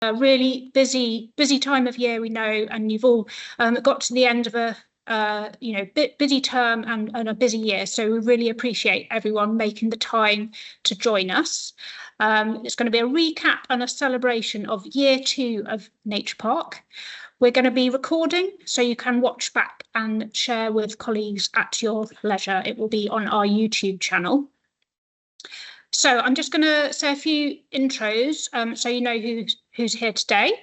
a really busy time of year, we know, and you've all got to the end of a busy term and a busy year. So we really appreciate everyone making the time to join us. It's going to be a recap and a celebration of year 2 of Nature Park. We're going to be recording, so you can watch back and share with colleagues at your leisure. It will be on our YouTube channel. So I'm just going to say a few intros so you know who's here today.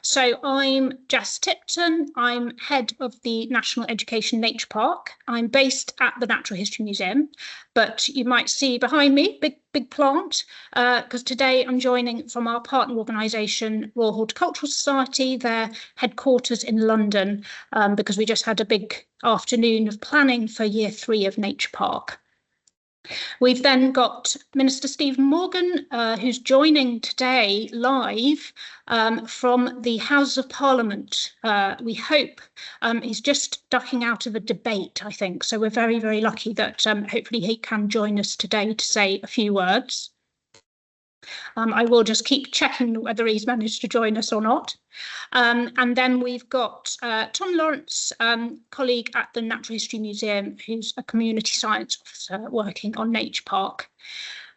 So I'm Jess Tipton. I'm head of the National Education Nature Park. I'm based at the Natural History Museum, but you might see behind me, big plant, because today I'm joining from our partner organisation, Royal Horticultural Society, their headquarters in London, because we just had a big afternoon of planning for year 3 of Nature Park. We've then got Minister Stephen Morgan, who's joining today live from the Houses of Parliament. We hope he's just ducking out of a debate, I think. So we're very, very lucky that hopefully he can join us today to say a few words. I will just keep checking whether he's managed to join us or not. And then we've got Tom Lawrence, colleague at the Natural History Museum, who's a community science officer working on Nature Park.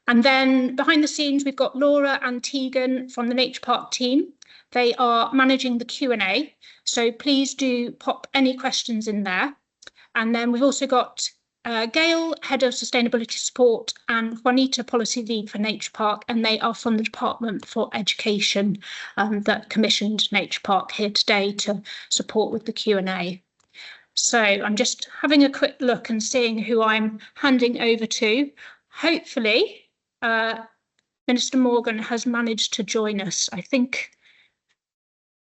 And then behind the scenes, we've got Laura and Tegan from the Nature Park team. They are managing the Q&A, so please do pop any questions in there. And then we've also got Gail, Head of Sustainability Support, and Juanita, Policy Lead for Nature Park, and they are from the Department for Education that commissioned Nature Park here today to support with the Q&A. So I'm just having a quick look and seeing who I'm handing over to. Hopefully, Minister Morgan has managed to join us. I think,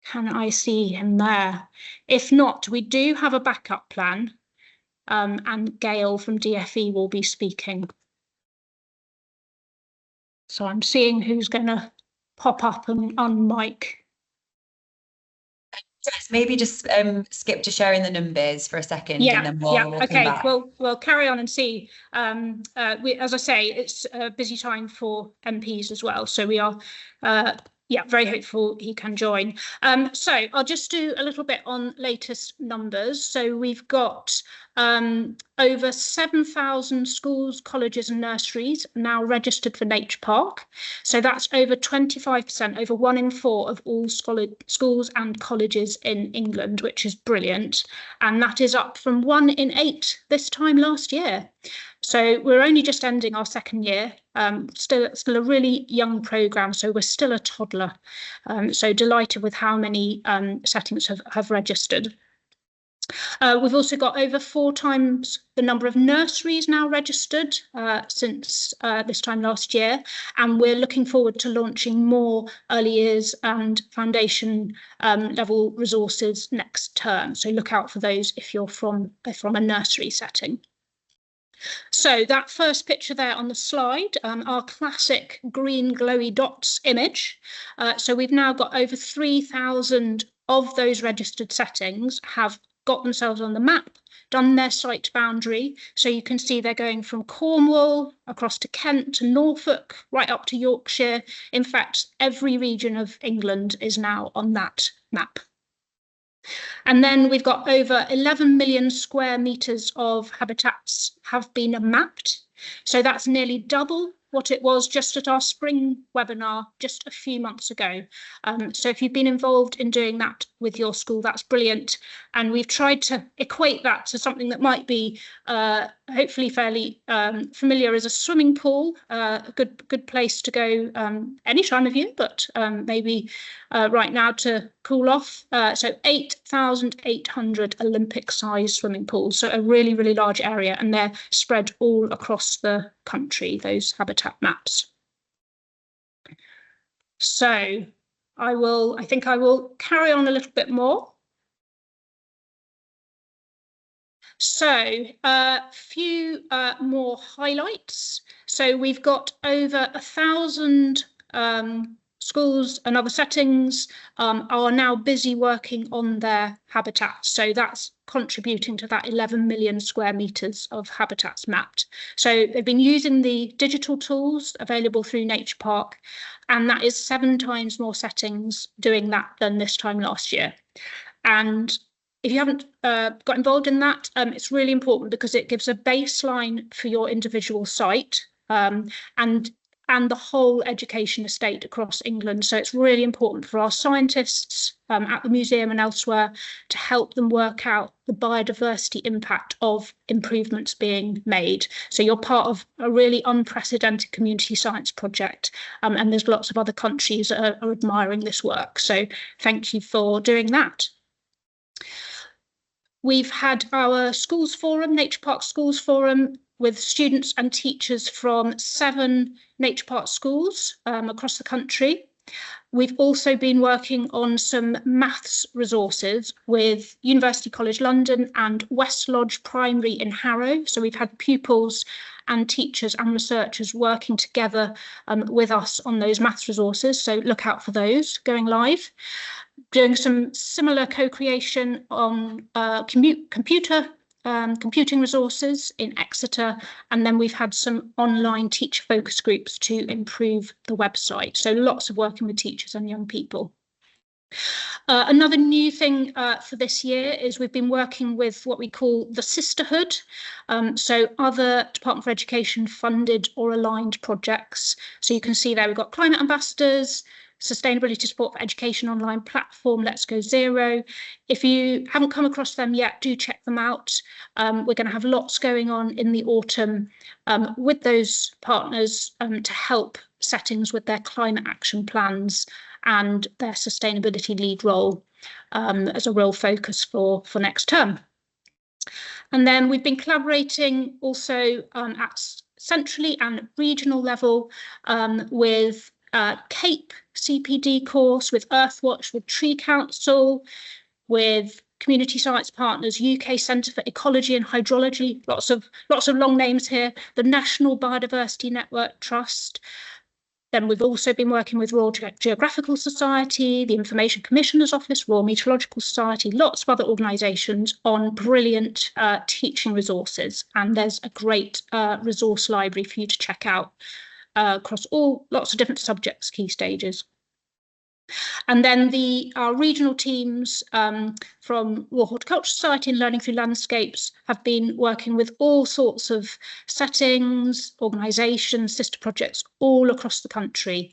can I see him there? If not, we do have a backup plan. And Gail from DFE will be speaking. So I'm seeing who's going to pop up and unmic. Yes, maybe just skip to sharing the numbers for a second. Yeah, and then we'll okay, come back. we'll carry on and see. As I say, it's a busy time for MPs as well, so we are very hopeful he can join. So I'll just do a little bit on latest numbers. So we've got over 7,000 schools, colleges and nurseries now registered for Nature Park. So that's over 25%, over 1 in 4 of all schools and colleges in England, which is brilliant. And that is up from 1 in 8 this time last year. So we're only just ending our 2nd year, still a really young programme, so we're still a toddler. So delighted with how many settings have registered. We've also got over 4 times the number of nurseries now registered since this time last year, and we're looking forward to launching more early years and foundation level resources next term. So look out for those if you're from a nursery setting. So that first picture there on the slide, our classic green glowy dots image. So we've now got over 3,000 of those registered settings have got themselves on the map, done their site boundary. So you can see they're going from Cornwall across to Kent to Norfolk, right up to Yorkshire. In fact, every region of England is now on that map. And then we've got over 11 million square metres of habitats have been mapped. So that's nearly double what it was just at our spring webinar just a few months ago. So if you've been involved in doing that with your school, that's brilliant. And we've tried to equate that to something that might be hopefully fairly familiar as a swimming pool, a good place to go any time of year, but maybe right now to cool off. So 8,800 Olympic-sized swimming pools, so a really, really large area, and they're spread all across the country, those habitat maps. So I think I will carry on a little bit more. So a few more highlights. So we've got over 1,000 schools and other settings are now busy working on their habitats. So that's contributing to that 11 million square metres of habitats mapped. So they've been using the digital tools available through Nature Park And that is 7 times more settings doing that than this time last year. And if you haven't got involved in that, it's really important because it gives a baseline for your individual site and the whole education estate across England. So it's really important for our scientists at the museum and elsewhere to help them work out the biodiversity impact of improvements being made. So you're part of a really unprecedented community science project, and there's lots of other countries that are admiring this work. So thank you for doing that. We've had our schools forum, Nature Park Schools Forum, with students and teachers from 7 Nature Park schools across the country. We've also been working on some maths resources with University College London and West Lodge Primary in Harrow. So we've had pupils and teachers and researchers working together with us on those maths resources. So look out for those going live. Doing some similar co-creation on computing resources in Exeter, and then we've had some online teacher focus groups to improve the website. So lots of working with teachers and young people. Another new thing for this year is we've been working with what we call the Sisterhood. So other Department for Education funded or aligned projects. So you can see there we've got climate ambassadors, sustainability support for education online platform, Let's Go Zero. If you haven't come across them yet, do check them out. We're going to have lots going on in the autumn with those partners to help settings with their climate action plans and their sustainability lead role as a real focus for next term. And then we've been collaborating also at centrally and regional level with CAPE CPD course, with Earthwatch, with Tree Council, with community science partners, UK Centre for Ecology and Hydrology, lots of long names here, the National Biodiversity Network Trust. Then we've also been working with Royal Geographical Society, the Information Commissioner's Office, Royal Meteorological Society, lots of other organisations on brilliant teaching resources. And there's a great resource library for you to check out across lots of different subjects, key stages. And then our regional teams from Royal Horticultural Society and Learning Through Landscapes have been working with all sorts of settings, organisations, sister projects all across the country.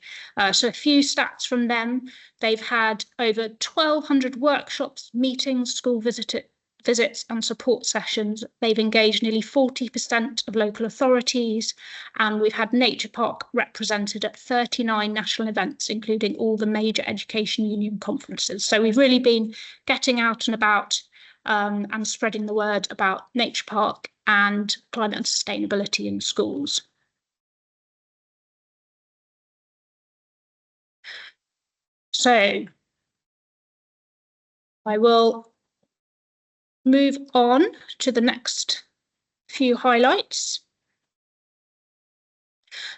So a few stats from them. They've had over 1,200 workshops, meetings, school visits and support sessions. They've engaged nearly 40% of local authorities, and we've had Nature Park represented at 39 national events, including all the major education union conferences. So we've really been getting out and about and spreading the word about Nature Park and climate and sustainability in schools. So I will move on to the next few highlights.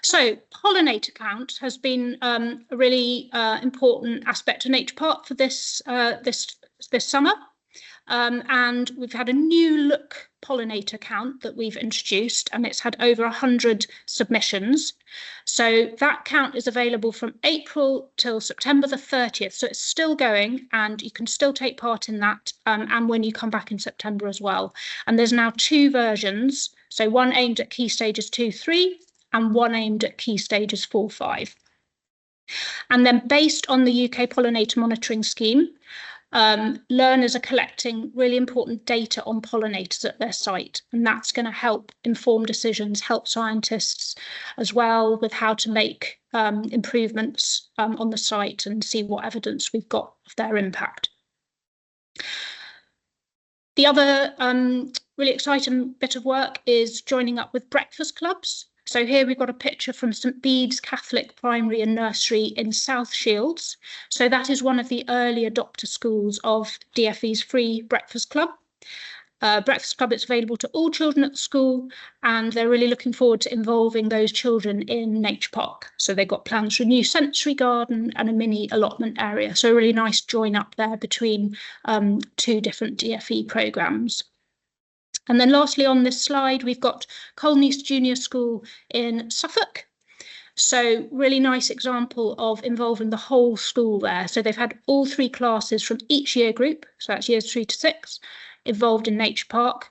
So pollinator count has been a really important aspect of Nature Park for this summer. And we've had a new look pollinator count that we've introduced, and it's had over 100 submissions. So that count is available from April till September the 30th. So it's still going, and you can still take part in that and when you come back in September as well. And there's now 2 versions. So one aimed at key stages 2, 3, and one aimed at key stages 4, 5. And then based on the UK Pollinator Monitoring Scheme, learners are collecting really important data on pollinators at their site, and that's going to help inform decisions, help scientists as well with how to make improvements on the site and see what evidence we've got of their impact. The other really exciting bit of work is joining up with breakfast clubs. So here we've got a picture from St Bede's Catholic Primary and Nursery in South Shields. So that is one of the early adopter schools of DFE's free breakfast club. Breakfast club is available to all children at the school, and they're really looking forward to involving those children in Nature Park. So they've got plans for a new sensory garden and a mini allotment area. So a really nice join up there between 2 different DFE programmes. And then lastly on this slide, we've got Colney's Junior School in Suffolk. So really nice example of involving the whole school there. So they've had all 3 classes from each year group, so that's years 3 to 6, involved in Nature Park.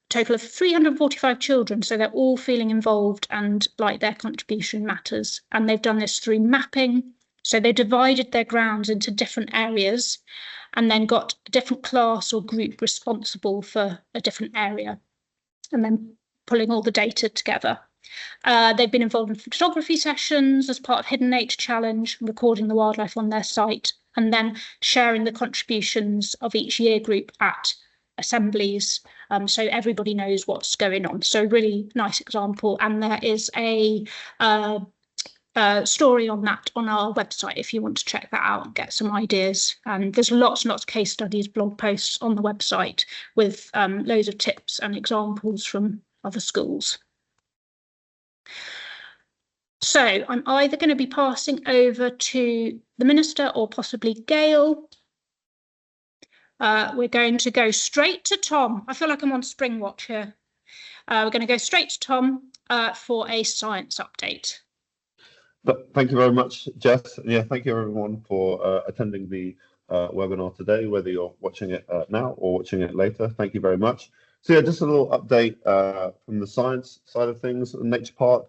Total of 345 children, so they're all feeling involved and like their contribution matters. And they've done this through mapping. So they divided their grounds into different areas and then got a different class or group responsible for a different area, and then pulling all the data together. They've been involved in photography sessions as part of Hidden Nature Challenge, recording the wildlife on their site, and then sharing the contributions of each year group at assemblies, so everybody knows what's going on. So really nice example, and there is a story on that on our website if you want to check that out and get some ideas. And there's lots and lots of case studies, blog posts on the website with loads of tips and examples from other schools. So I'm either going to be passing over to the Minister or possibly Gail. We're going to go straight to Tom. I feel like I'm on Spring Watch here. We're going to go straight to Tom for a science update. Thank you very much, Jess. Yeah, thank you everyone for attending the webinar today, whether you're watching it now or watching it later. Thank you very much. So yeah, just a little update from the science side of things, Nature Park.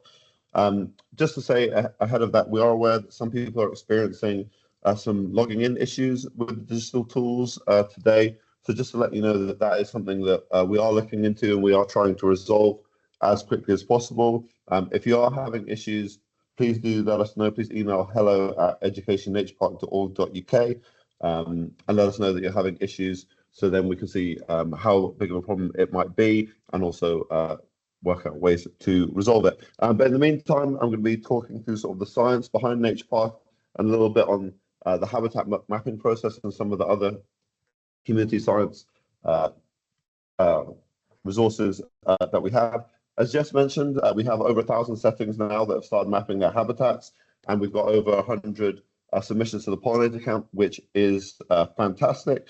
Just to say ahead of that, we are aware that some people are experiencing some logging in issues with digital tools today. So just to let you know that that is something that we are looking into and we are trying to resolve as quickly as possible. If you are having issues, please do let us know. Please email hello@educationnaturepark.org.uk and let us know that you're having issues, so then we can see how big of a problem it might be and also work out ways to resolve it. But in the meantime, I'm going to be talking through sort of the science behind Nature Park and a little bit on the habitat mapping process and some of the other community science resources that we have. As Jess mentioned, we have over 1,000 settings now that have started mapping their habitats, and we've got over 100 submissions to the pollinator count, which is fantastic.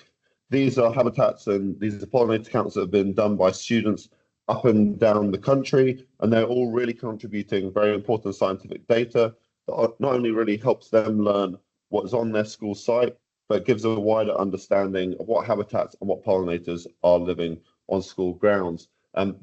These are habitats and these are pollinator counts that have been done by students up and down the country, and they're all really contributing very important scientific data that not only really helps them learn what's on their school site, but gives a wider understanding of what habitats and what pollinators are living on school grounds.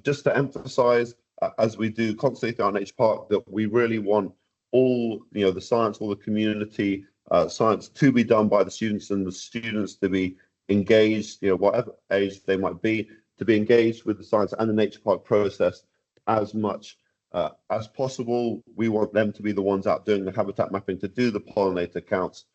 Just to emphasize, as we do constantly throughout Nature Park, that we really want all, the science, all the community science to be done by the students, and the students to be engaged, whatever age they might be, to be engaged with the science and the Nature Park process as much as possible. We want them to be the ones out doing the habitat mapping, to do the pollinator counts,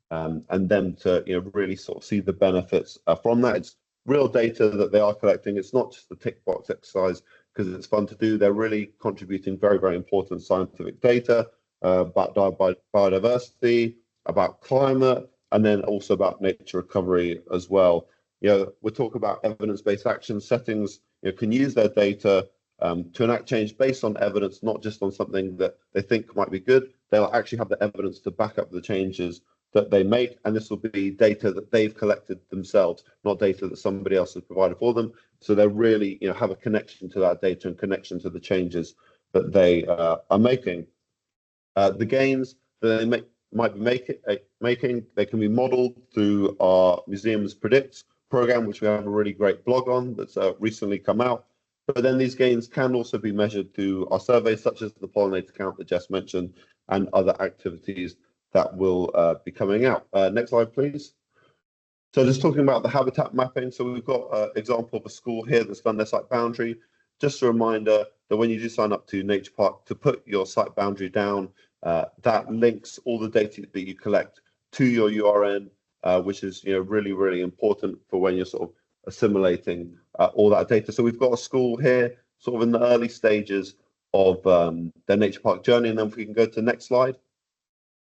and them to really sort of see the benefits from that. It's real data that they are collecting. It's not just the tick box exercise because it's fun to do. They're really contributing very, very important scientific data about biodiversity, about climate, and then also about nature recovery as well. We're talking about evidence-based action settings. Can use their data to enact change based on evidence, not just on something that they think might be good. They'll actually have the evidence to back up the changes that they make, and this will be data that they've collected themselves, not data that somebody else has provided for them. So they really, have a connection to that data and connection to the changes that they are making. The gains that they might be making, they can be modelled through our Museums Predicts program, which we have a really great blog on that's recently come out. But then these gains can also be measured through our surveys, such as the pollinator count that Jess mentioned, and other activities that will be coming out. Next slide, please. So just talking about the habitat mapping. So we've got an example of a school here that's done their site boundary. Just a reminder that when you do sign up to Nature Park, to put your site boundary down, that links all the data that you collect to your URN, which is really, really important for when you're sort of assimilating all that data. So we've got a school here sort of in the early stages of their Nature Park journey. And then if we can go to the next slide.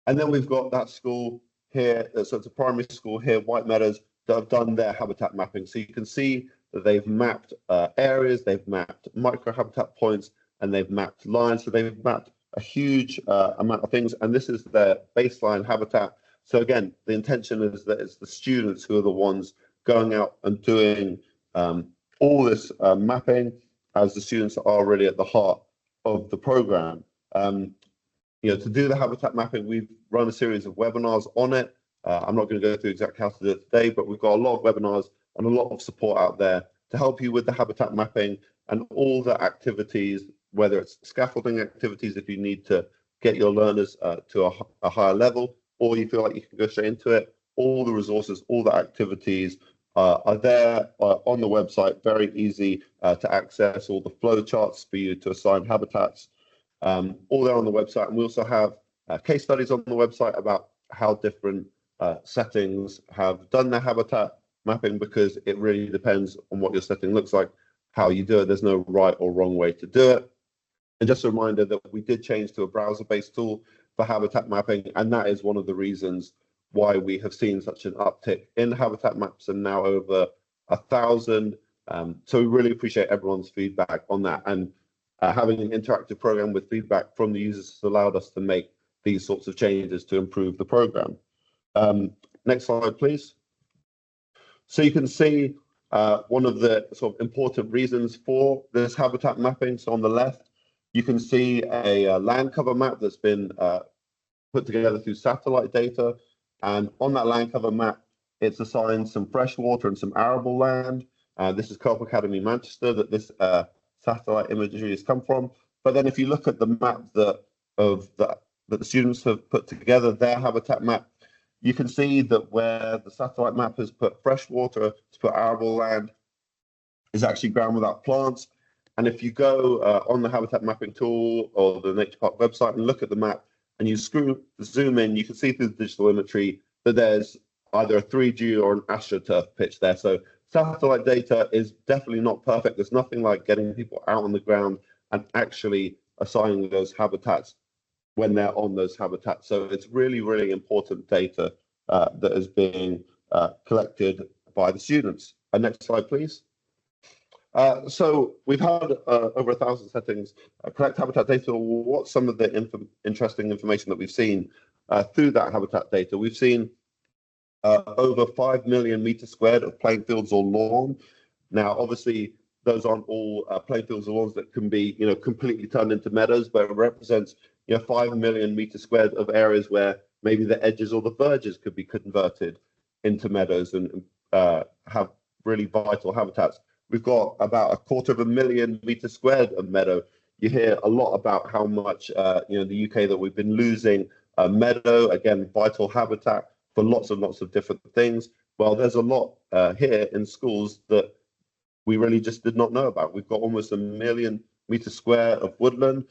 And then we've got that school here, so it's a primary school here, White Meadows, that have done their habitat mapping. So you can see that they've mapped areas, they've mapped micro habitat points, and they've mapped lines. So they've mapped a huge amount of things, and this is their baseline habitat. So again, the intention is that it's the students who are the ones going out and doing all this mapping, as the students are really at the heart of the program. to do the habitat mapping, we've run a series of webinars on it. I'm not going to go through exactly how to do it today, but we've got a lot of webinars and a lot of support out there to help you with the habitat mapping and all the activities, whether it's scaffolding activities if you need to get your learners to a higher level, or you feel like you can go straight into it. All the resources, all the activities are there on the website, very easy to access, all the flow charts for you to assign habitats, all there on the website. And we also have case studies on the website about how different settings have done their habitat mapping, because it really depends on what your setting looks like, how you do it. There's no right or wrong way to do it. And just a reminder that we did change to a browser-based tool for habitat mapping, and that is one of the reasons why we have seen such an uptick in habitat maps, and now over 1,000. So we really appreciate everyone's feedback on that, and having an interactive program with feedback from the users has allowed us to make these sorts of changes to improve the program. Next slide, please. So you can see one of the sort of important reasons for this habitat mapping. So on the left, you can see a land cover map that's been put together through satellite data. And on that land cover map, it's assigned some freshwater and some arable land. This is Carp Academy Manchester that this satellite imagery has come from. But then if you look at the map that the students have put together, their habitat map, you can see that where the satellite map has put freshwater, to put arable land, is actually ground without plants. And if you go on the habitat mapping tool or the Nature Park website and look at the map and you zoom in, you can see through the digital imagery that there's either a 3G or an AstroTurf pitch there. So satellite data is definitely not perfect. There's nothing like getting people out on the ground and actually assigning those habitats when they're on those habitats. So it's really, really important data that is being collected by the students. Next slide, please. So we've had over 1,000 settings collect habitat data. What's some of the interesting information that we've seen through that habitat data? We've seen over 5 million meters squared of playing fields or lawn. Now, obviously, those aren't all playing fields or lawns that can be, completely turned into meadows, but it represents, 5 million meters squared of areas where maybe the edges or the verges could be converted into meadows and have really vital habitats. We've got about 250,000 meters squared of meadow. You hear a lot about how much, the UK, that we've been losing meadow, again, vital habitat for lots and lots of different things. Well, there's a lot here in schools that we really just did not know about. We've got almost 1 million meters square of woodland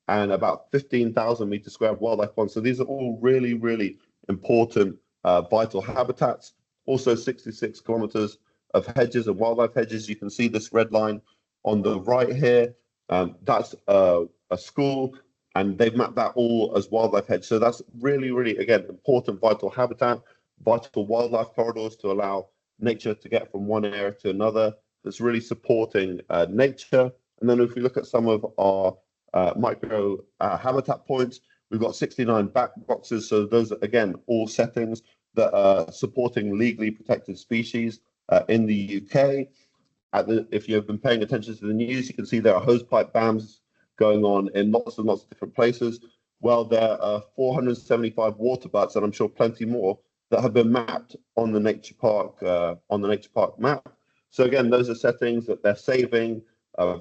and about 15,000 meters square of wildlife ponds. So these are all really, really important vital habitats. Also 66 kilometers of hedges and wildlife hedges. You can see this red line on the right here. That's a school, and they've mapped that all as wildlife hedge. So that's really, really, again, important vital habitat, vital wildlife corridors to allow nature to get from one area to another. That's really supporting nature. And then if we look at some of our micro habitat points, we've got 69 back boxes. So those are, again, all settings that are supporting legally protected species in the UK. If you've been paying attention to the news, you can see there are hosepipe dams going on in lots and lots of different places. Well, there are 475 water butts, and I'm sure plenty more, that have been mapped on the Nature Park map. So again, those are settings that they're saving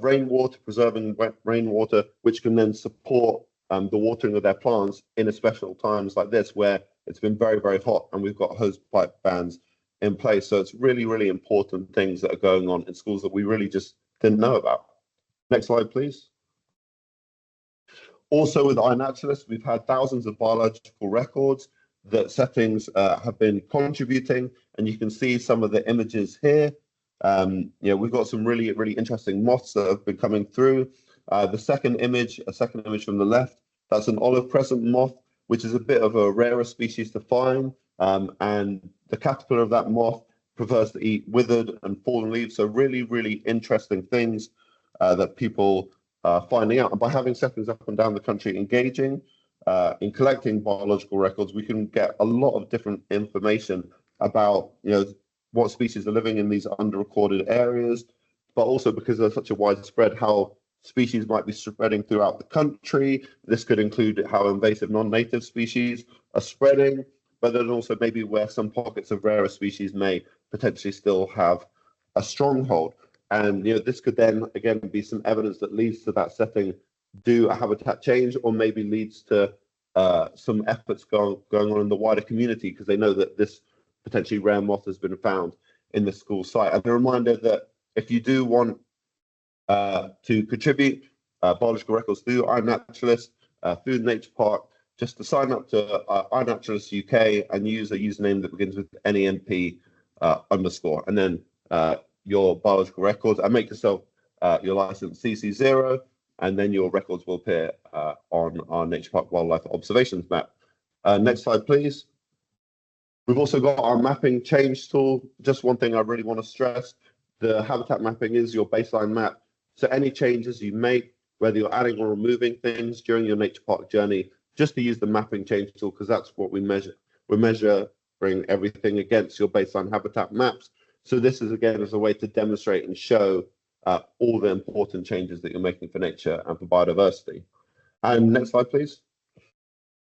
rainwater, preserving wet rainwater, which can then support the watering of their plants in a special times like this, where it's been very, very hot and we've got hosepipe bans in place. So it's really, really important things that are going on in schools that we really just didn't know about. Next slide, please. Also with iNaturalist, we've had thousands of biological records that settings have been contributing, and you can see some of the images here. We've got some really, really interesting moths that have been coming through. A second image from the left, that's an olive crescent moth, which is a bit of a rarer species to find. And the caterpillar of that moth prefers to eat withered and fallen leaves. So really, really interesting things that people are finding out. And by having settings up and down the country engaging in collecting biological records, we can get a lot of different information about, what species are living in these under-recorded areas, but also because they're such a widespread, how species might be spreading throughout the country. This could include how invasive non-native species are spreading, but then also maybe where some pockets of rarer species may potentially still have a stronghold. And this could then again be some evidence that leads to that setting do a habitat change, or maybe leads to some efforts going on in the wider community, because they know that this potentially rare moth has been found in the school site. And a reminder that if you do want to contribute biological records through iNaturalist, through the Nature Park, just to sign up to iNaturalist UK and use a username that begins with NEMP _, and then your biological records, and make yourself your license CC0, and then your records will appear on our Nature Park Wildlife Observations map. Next slide, please. We've also got our mapping change tool. Just one thing I really want to stress, the habitat mapping is your baseline map. So any changes you make, whether you're adding or removing things during your Nature Park journey, just to use the mapping change tool, because that's what we measure. We're measuring everything against your baseline habitat maps. So this is, again, as a way to demonstrate and show all the important changes that you're making for nature and for biodiversity. And next slide, please.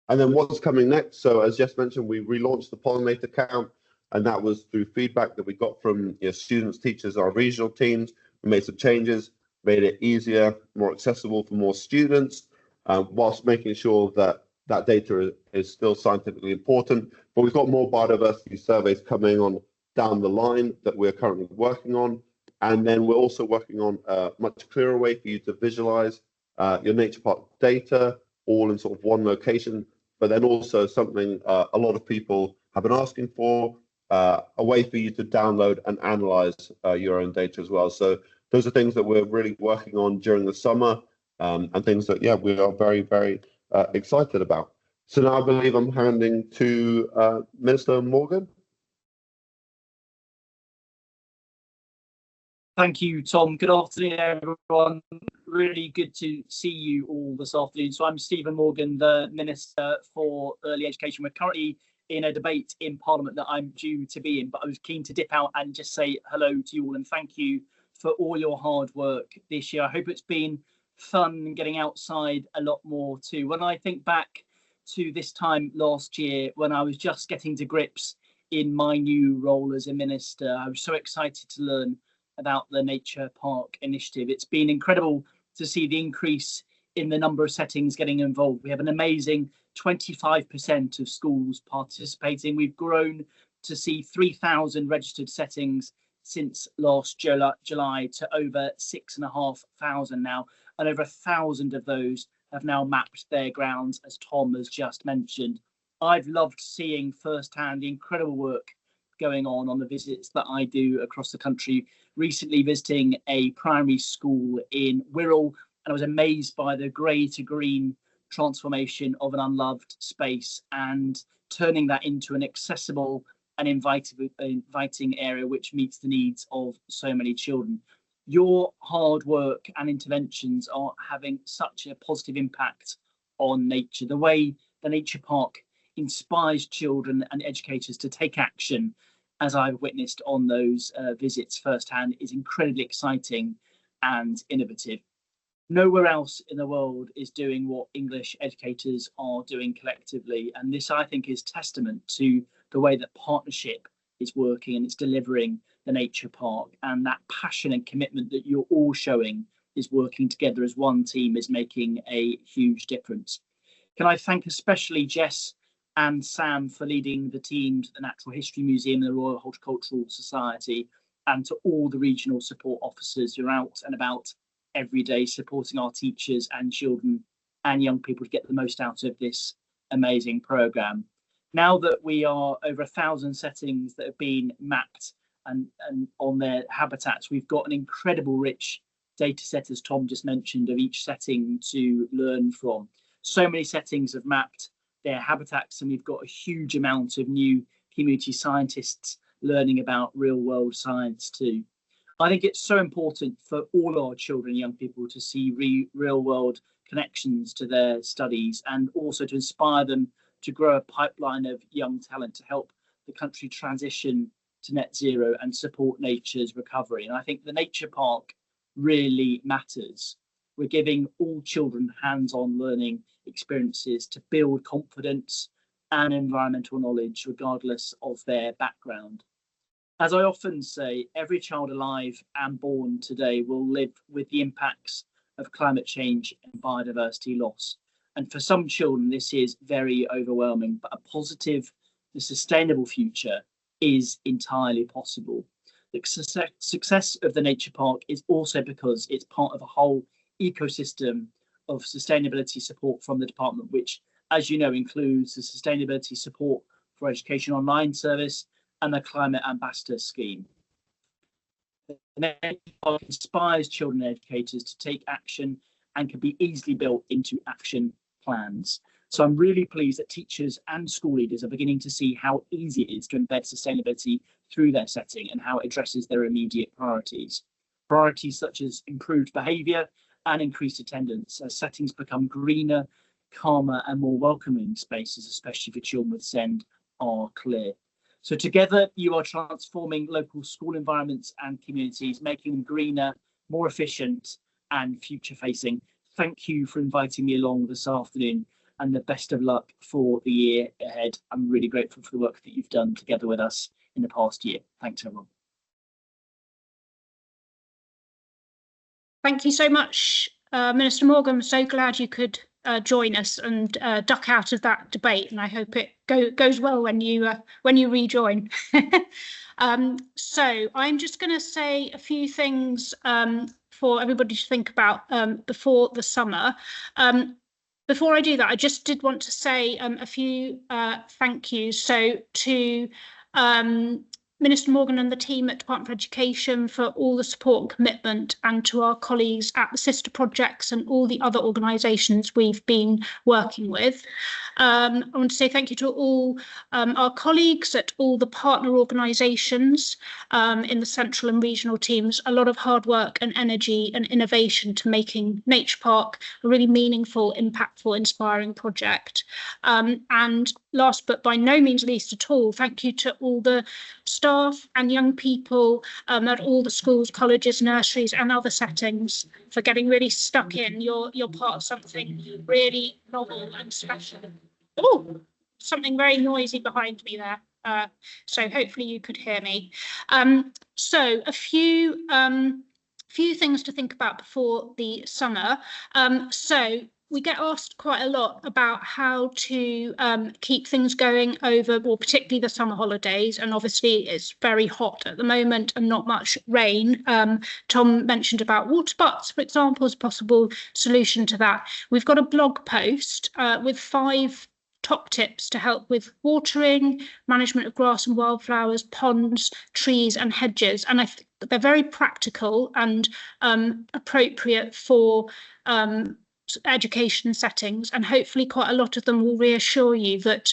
And then what's coming next? So as Jess mentioned, we relaunched the pollinator count, and that was through feedback that we got from students, teachers, our regional teams. We made some changes, made it easier, more accessible for more students, whilst making sure that that data is still scientifically important. But we've got more biodiversity surveys coming on down the line that we're currently working on. And then we're also working on a much clearer way for you to visualize your Nature Park data all in sort of one location, but then also something a lot of people have been asking for, a way for you to download and analyze your own data as well. So those are things that we're really working on during the summer, and things that, yeah, we are very, very excited about. So now I believe I'm handing to Minister Morgan. Thank you, Tom. Good afternoon, everyone. Really good to see you all this afternoon. So I'm Stephen Morgan, the Minister for Early Education. We're currently in a debate in Parliament that I'm due to be in, but I was keen to dip out and just say hello to you all and thank you for all your hard work this year. I hope it's been fun getting outside a lot more too. When I think back to this time last year, when I was just getting to grips in my new role as a minister, I was so excited to learn about the Nature Park initiative. It's been incredible to see the increase in the number of settings getting involved. We have an amazing 25% of schools participating. We've grown to see 3,000 registered settings since last July to over 6,500 now, and over 1,000 of those have now mapped their grounds, as Tom has just mentioned. I've loved seeing firsthand the incredible work going on the visits that I do across the country. Recently visiting a primary school in Wirral, and I was amazed by the grey to green transformation of an unloved space and turning that into an accessible and inviting area which meets the needs of so many children. Your hard work and interventions are having such a positive impact on nature. The way the Nature Park inspires children and educators to take action, as I've witnessed on those visits firsthand, is incredibly exciting and innovative. Nowhere else in the world is doing what English educators are doing collectively. And this, I think, is testament to the way that partnership is working and it's delivering the Nature Park, and that passion and commitment that you're all showing is working together as one team is making a huge difference. Can I thank especially Jess and Sam for leading the teams at the Natural History Museum and the Royal Horticultural Society, and to all the regional support officers who are out and about every day supporting our teachers and children and young people to get the most out of this amazing programme. Now that we are over 1,000 settings that have been mapped and on their habitats, we've got an incredible rich data set, as Tom just mentioned, of each setting to learn from. So many settings have mapped their habitats, and we've got a huge amount of new community scientists learning about real world science too. I think it's so important for all our children and young people to see real world connections to their studies, and also to inspire them to grow a pipeline of young talent to help the country transition to net zero and support nature's recovery. And I think the Nature Park really matters. We're giving all children hands-on learning experiences to build confidence and environmental knowledge, regardless of their background. As I often say, every child alive and born today will live with the impacts of climate change and biodiversity loss. And for some children, this is very overwhelming, but a positive and sustainable future is entirely possible. The success of the Nature Park is also because it's part of a whole ecosystem of sustainability support from the department, which, as you know, includes the sustainability support for Education Online service and the Climate Ambassador scheme. The Nature Park inspires children and educators to take action and can be easily built into action plans. So I'm really pleased that teachers and school leaders are beginning to see how easy it is to embed sustainability through their setting and how it addresses their immediate priorities. Priorities such as improved behaviour and increased attendance as settings become greener, calmer and more welcoming spaces, especially for children with SEND, are clear. So together you are transforming local school environments and communities, making them greener, more efficient and future facing. Thank you for inviting me along this afternoon, and the best of luck for the year ahead. I'm really grateful for the work that you've done together with us in the past year. Thanks, everyone. Thank you so much, Minister Morgan. I'm so glad you could join us and duck out of that debate, and I hope it goes well when you rejoin. So I'm just going to say a few things for everybody to think about before the summer. Before I do that, I just did want to say a few thank yous. So to Minister Morgan and the team at Department for Education for all the support and commitment, and to our colleagues at the sister projects and all the other organisations we've been working with. I want to say thank you to all our colleagues at all the partner organisations in the central and regional teams. A lot of hard work and energy and innovation to making Nature Park a really meaningful, impactful, inspiring project. And last but by no means least at all, thank you to all the staff and young people at all the schools, colleges, nurseries and other settings for getting really stuck in. You're part of something really novel and special. Oh, something very noisy behind me there. So hopefully you could hear me. So a few things to think about before the summer. So we get asked quite a lot about how to keep things going over, well, particularly the summer holidays. And obviously it's very hot at the moment and not much rain. Tom mentioned about water butts, for example, as a possible solution to that. We've got a blog post with 5 top tips to help with watering, management of grass and wildflowers, ponds, trees and hedges. And I think they're very practical and appropriate for education settings, and hopefully quite a lot of them will reassure you that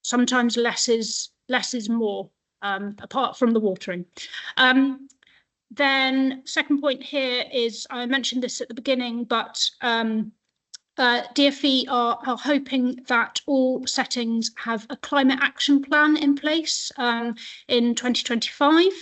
sometimes less is more, apart from the watering. Then second point here is, I mentioned this at the beginning, but DfE are hoping that all settings have a climate action plan in place in 2025.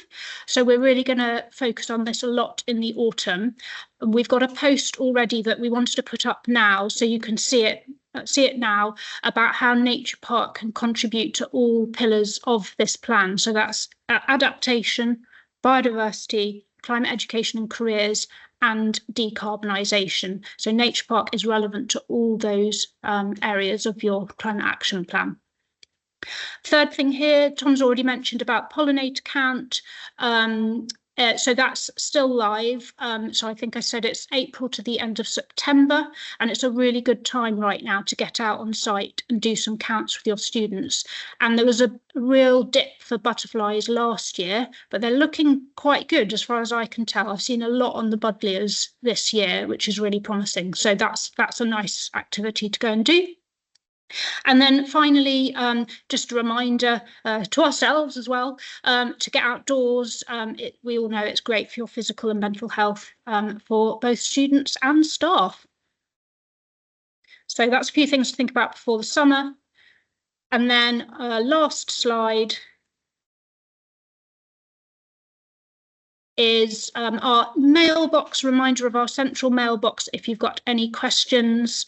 So we're really going to focus on this a lot in the autumn. We've got a post already that we wanted to put up now, so you can see it now, about how Nature Park can contribute to all pillars of this plan. So that's adaptation, biodiversity, climate education and careers, and decarbonisation. So Nature Park is relevant to all those areas of your climate action plan. Third thing here, Tom's already mentioned about pollinator count. So that's still live. So I think I said it's April to the end of September, and it's a really good time right now to get out on site and do some counts with your students. And there was a real dip for butterflies last year, but they're looking quite good as far as I can tell. I've seen a lot on the buddleias this year, which is really promising. So that's a nice activity to go and do. And then finally, just a reminder to ourselves as well, to get outdoors. We all know it's great for your physical and mental health for both students and staff. So that's a few things to think about before the summer. And then last slide is our mailbox, reminder of our central mailbox if you've got any questions.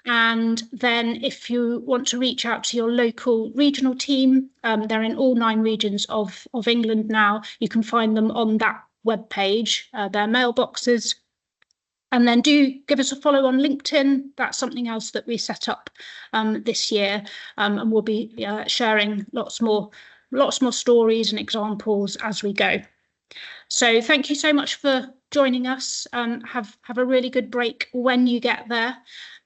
And then if you want to reach out to your local regional team, they're in all 9 regions of England now. You can find them on that webpage, their mailboxes. And then do give us a follow on LinkedIn. That's something else that we set up this year, and we'll be sharing lots more stories and examples as we go. So thank you so much for joining us. Have a really good break when you get there,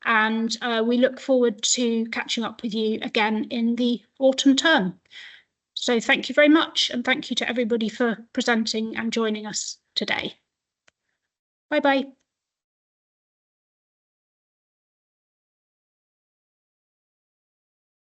and we look forward to catching up with you again in the autumn term. So thank you very much, and thank you to everybody for presenting and joining us today. Bye bye.